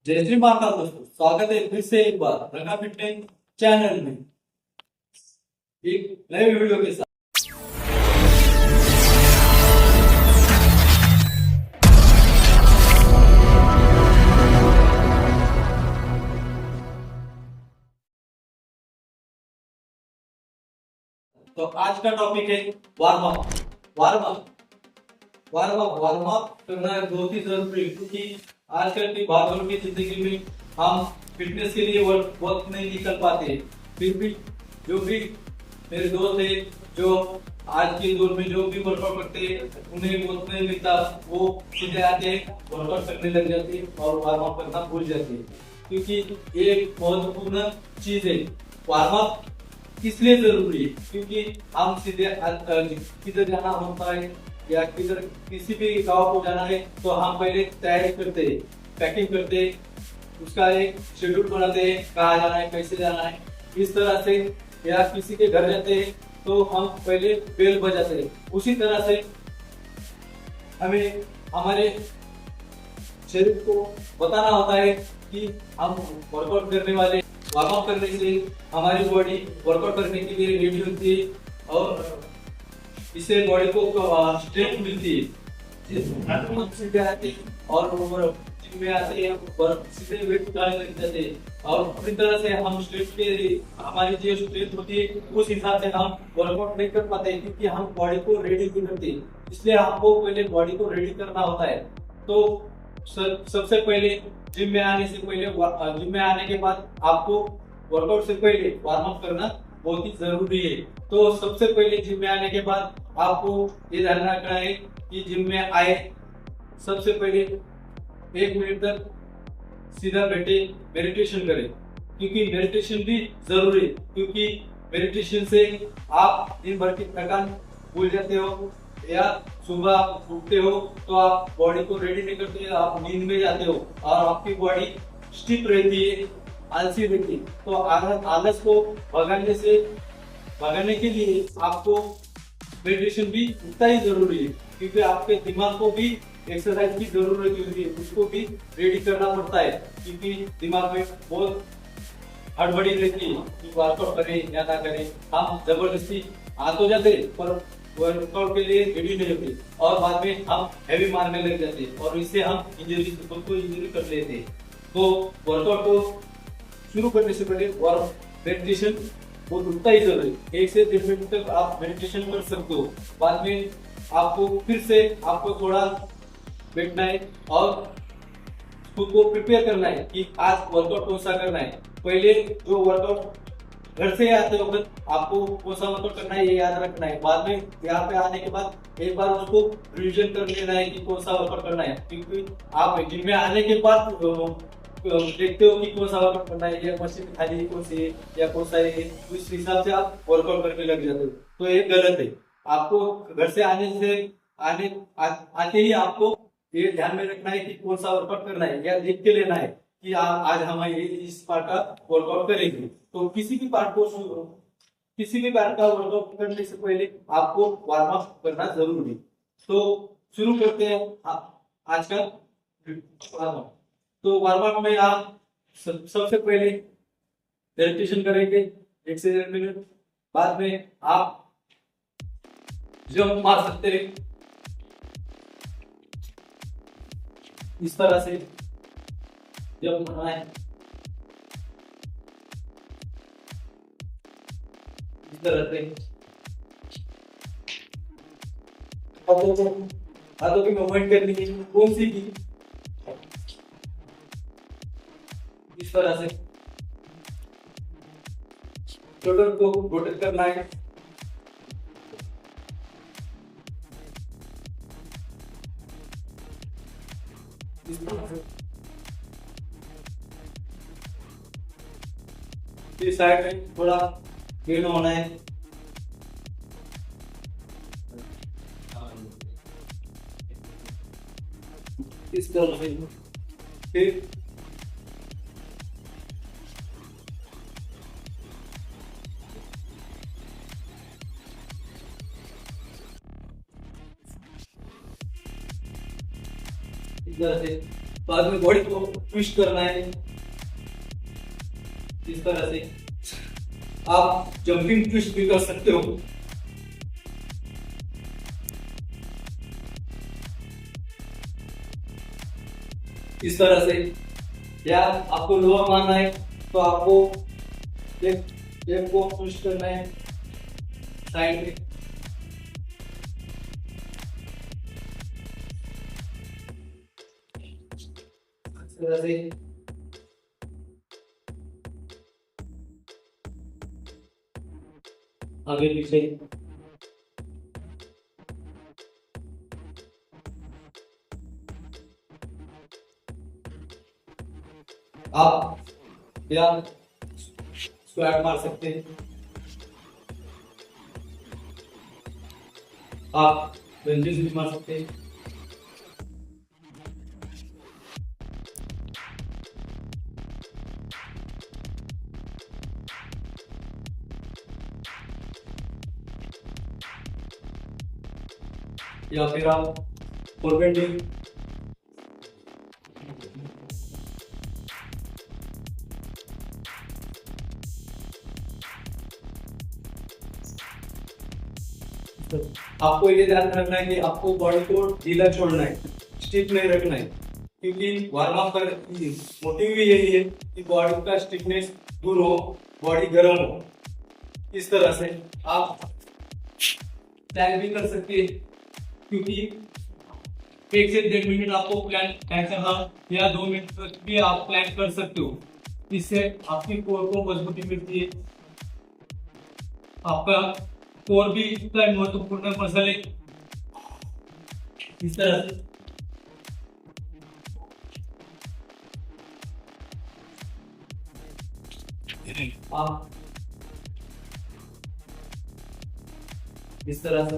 जय श्री माता दोस्तों, स्वागत है फिर से एक बार रंगा फिटनेस चैनल में एक नए वीडियो के साथ। तो आज का टॉपिक है warm up. Warm up warm up करना बहुत ही जरूरी है, क्योंकि आजकल की भागदौड़ की जिंदगी में हम फिटनेस के लिए वक्त नहीं निकल पाते। फिर भी जो भी मेरे दोस्त है जो आज के दौर में जो भी वर्कआउट करते हैं उन्हें वक्त नहीं मिलता, वो सीधे आते हैं वर्कआउट करने लग जाते हैं और वार्म अप करना भूल जाते हैं, क्योंकि ये एक महत्वपूर्ण चीज है। वार्म अप इसलिए जरूरी है क्योंकि हम सीधे किधर जाना होता है या किधर किसी भी गांव को जाना है तो हम पहले तैयारी करते हैं, पैकिंग करते हैं, उसका एक शेड्यूल बनाते हैं, कहाँ जाना है, कैसे जाना है। इस तरह से या किसी के घर जाते हैं तो हम पहले बेल बजाते हैं। उसी तरह से हमें हमारे शरीर को बताना होता है कि हम वर्कआउट करने वाले। वार्म अप करने से हमारी बॉडी वर्कआउट करने के लिए रेडी होती है और इससे बॉडी को स्ट्रेंथ मिलती है। सीधे आते हैं और जिम में आते हैं और सीधे वेट उठाने लग जाते हैं और पूरी तरह से हम स्ट्रेंथ के हमारी जो स्ट्रेंथ होती है उस हिसाब से हम वर्कआउट नहीं कर पाते, क्योंकि हम बॉडी को रेडी नहीं करते। इसलिए हमको पहले बॉडी को रेडी करना होता है। तो सबसे पहले जिम में आने के बाद आपको वर्कआउट से पहले वार्म अप करना बहुत ही जरूरी है। तो सबसे पहले जिम में आने के बाद आपको ये ध्यान रखना है कि जिम में आए सबसे पहले 1 मिनट तक सीधा बैठे मेडिटेशन करें, क्योंकि मेडिटेशन भी जरूरी है। क्योंकि मेडिटेशन से आप दिन भर की थकान भूल जाते हो, या सुबह उठते हो तो आप बॉडी को रेडी नहीं करते, आप नींद में जाते हो और आपकी बॉडी स्टिफ रहती है, आलसी रहती है। तो आलस को भगाने के लिए आपको मेडिटेशन भी उतना ही जरूरी है, क्योंकि आपके दिमाग को भी एक्सरसाइज की जरूरत होती है, उसको भी रेडी करना पड़ता है, क्योंकि दिमाग में बहुत हड़बड़ी रहती है कि वर्कआउट करें या ना करें। हम जबरदस्ती आ तो जाते पर वर्कआउट के लिए रेडी नहीं होते और बाद में हम हैवी मारने लग जाते हैं और इससे हम इंजरी कर लेते हैं। तो वर्कआउट को शुरू करने से पहले मेडिटेशन बहुत उतना ही जरूरी है। 1 से 1.5 मिनट तक आप मेडिटेशन कर सकते हो। बाद में आपको फिर से आपको थोड़ा बैठना है और खुद को प्रिपेयर करना है कि आज वर्कआउट कौन सा करना है। पहले जो वर्कआउट घर से आते वक्त आपको कौन सा वर्कआउट करना है ये याद रखना है। बाद में यहाँ पे आने के बाद एक बार उसको रिविजन कर लेना है कि कौन सा वर्कआउट करना है, क्योंकि आप जिम में आने के बाद देखते हो कि कौन सा वर्कआउट करना है, या मशीन खाली कौन सी है या कौन सा है, उस हिसाब से आप वर्कआउट करने लग जाते हो। तो ये गलत है। आपको घर से आते ही आपको ये ध्यान में रखना है कि कौन सा वर्कआउट करना है, या लिख के लेना है कि आज हम इस पार्ट का वर्कआउट करेंगे। तो किसी भी पार्ट का वर्कआउट करने से पहले आपको वार्म अप करना जरूरी है। तो शुरू करते हैं आज का वार्म अप। तो वार्म अप में आप सबसे पहले मेडिटेशन करेंगे 1 से 1.5 मिनट। बाद में आप जंप मार सकते हैं, इस तरह से जंप मारना है, इस तरह से हाथों की मूवमेंट करनी है, कौन सी की, इस तरह से शोल्डर को रोटेट करना है। इस तरह से इस साइड में थोड़ा गेन होना है। इस तरह से फिर इस तरह से बाद में बॉडी को ट्विस्ट करना है। इस तरह से आप जंपिंग ट्विस्ट भी कर सकते हो। इस तरह से, या आपको लोअर मारना है तो आपको लेग को ट्विस्ट करना है साइड में। इस तरह से आगे पीछे। आप या स्क्वाट मार सकते हैं, आप लंजेस भी मार सकते हैं। या फिर आप फॉरवर्ड आपको ये ध्यान रखना है कि आपको बॉडी को ढीला छोड़ना है, स्टिफ नहीं रखना है, क्योंकि वार्म अप कर मोटिव भी यही है कि बॉडी का स्टिफनेस दूर हो, बॉडी गर्म हो। इस तरह से आप प्लैंक भी कर सकते हैं, क्योंकि 1 से 1.5 मिनट आपको प्लैंक करना, या 2 मिनट तक भी आप प्लैंक कर सकते हो। इससे आपकी कोर को मजबूती मिलती है। आपका कोर भी इतना महत्वपूर्ण मसल है। इस तरह से आप इस तरह से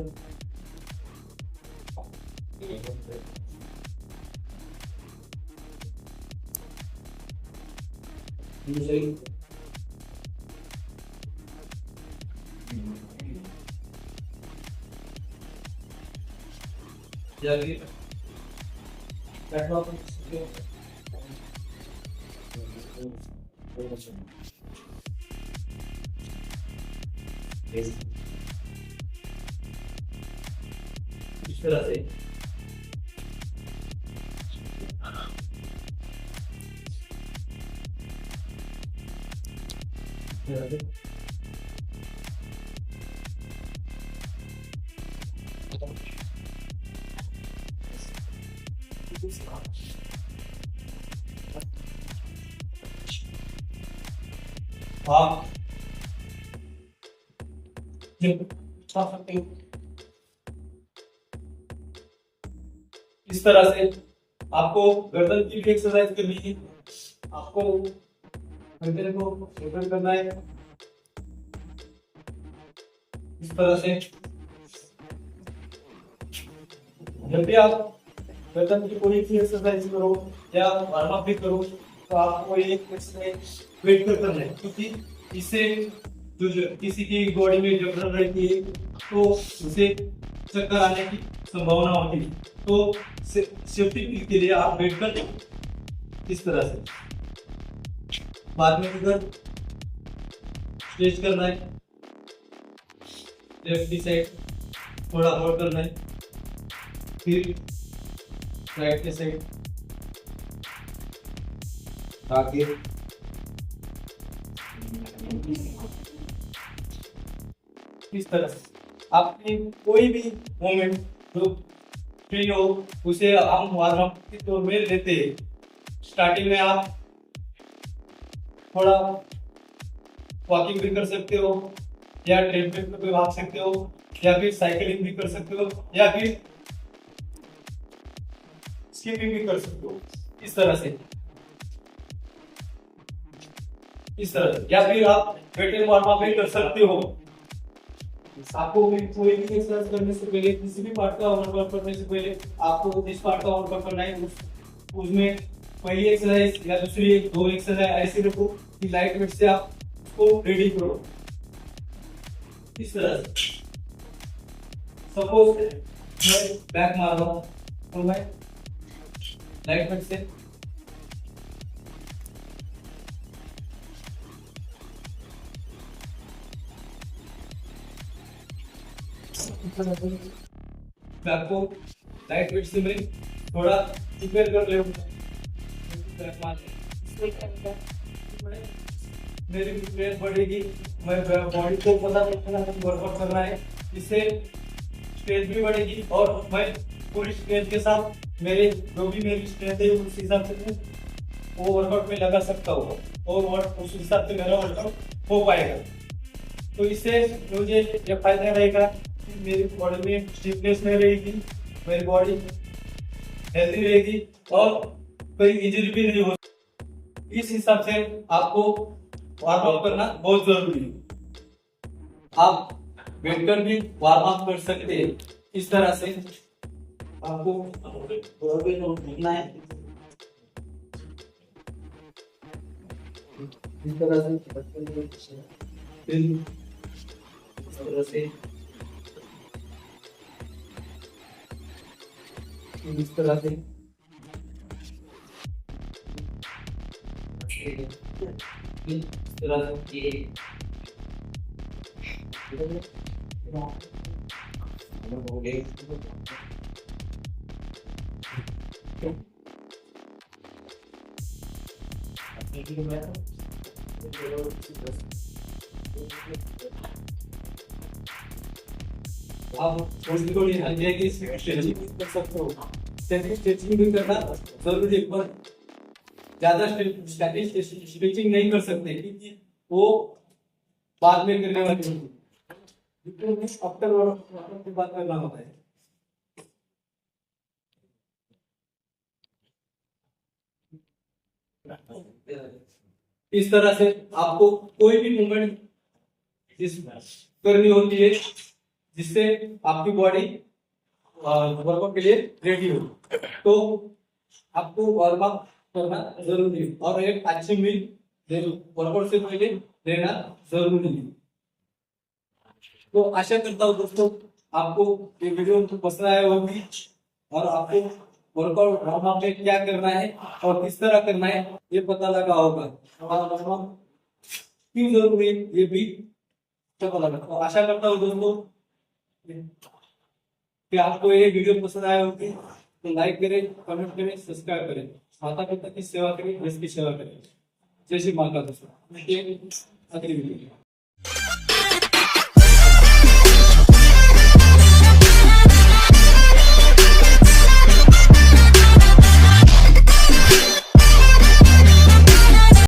इस तरह से आप सकते हो। इस तरह से आपको गर्दन की भी एक्सरसाइज करनी है, आपको गर्दन को रोटेट करना है। इस तरह से जब भी आप गर्दन की कोई भी एक्सरसाइज करो या वार्म अप भी करो, तो आपको एक एक्सरसाइज वेट कर करना है, क्योंकि इससे जो किसी की बॉडी में जकड़न रहती है तो उसे चक्कर आने की संभावना होती है। तो सेफ्टी के लिए आप वेट कर इस तरह से। बाद में इधर स्ट्रेच करना है, लेफ्ट की साइड थोड़ा और करना है, फिर राइट की साइड आगे। इस तरह से आपकी कोई भी मोमेंट जो फ्री हो उसे हम वार्म अप के तौर में लेते हैं। स्टार्टिंग में आप थोड़ा वॉकिंग भी कर सकते हो, या ट्रेडमिल पे भी भाग सकते हो, या फिर साइकिलिंग भी कर सकते हो, या फिर स्किपिंग भी कर सकते हो। इस तरह से या फिर आप वेट एंड वार्म अप भी कर सकते हो। आपको कोई भी एक्सरसाइज करने से पहले, किसी भी पार्ट का वर्कआउट करने से पहले आपको जिस पार्ट का वर्कआउट करना है उसमें पहली एक्सरसाइज या दूसरी 2 एक्सरसाइज ऐसे रखो कि लाइट वेट से आप उसको रेडी करो। इस तरह से सपोज मैं बैक मार रहा हूँ तो मैं लाइट वेट से मैं आपको लाइट वेट से मैं थोड़ा प्रिपेयर कर ले मेरी फिटनेस बढ़ेगी, मैं बॉडी को पता वर्कआउट करना है, इससे स्ट्रेंथ भी बढ़ेगी और मैं पूरी स्ट्रेंथ के साथ मेरे जो भी मेरी स्ट्रेंथ है उस हिसाब से मैं वो वर्कआउट में लगा सकता हूँ और उस हिसाब से मेरा वर्कआउट हो पाएगा। तो इससे मुझे ये फायदा रहेगा कि मेरी बॉडी में स्टिफनेस नहीं रहेगी, मेरी बॉडी हेल्दी रहेगी और कोई इंजरी भी नहीं होगी। इस हिसाब से आपको वार्म अप करना बहुत जरूरी है। आप बैठकर भी वार्म अप कर सकते हैं। इस तरह से आपको घूमना है, इस तरह से इस तरह से इस तरह से इस तरह से आप थोड़ी हल्के की स्ट्रेचिंग कर सकते हो। स्ट्रेचिंग भी करना जरूरी है, पर ज्यादा स्ट्रेचिंग नहीं कर सकते क्योंकि वो बाद में करने वाली होती है, आफ्टर वर्कआउट के बाद करना होता है। इस तरह से आपको कोई भी मूवमेंट करनी होती है जिससे आपकी बॉडी वर्कआउट के लिए रेडी हो, तो आपको वार्म अप करना जरूरी है और एक अच्छी मील वर्कआउट से पहले लेना जरूरी है। तो आशा करता हूँ दोस्तों आपको ये वीडियो पसंद आया होगी और आपको वर्कआउट वार्म अप में क्या करना है और किस तरह करना है ये पता लगा होगा। क्यों जरूरी है ये भी पता लगा। तो आशा करता हूँ दोस्तों कि आपको ये वीडियो पसंद आया होगी, तो लाइक करें, कमेंट करें, सब्सक्राइब करें, माता पिता की सेवा करें, देश की सेवा करें। जय श्री माता दोस्तों। अगली वीडियो।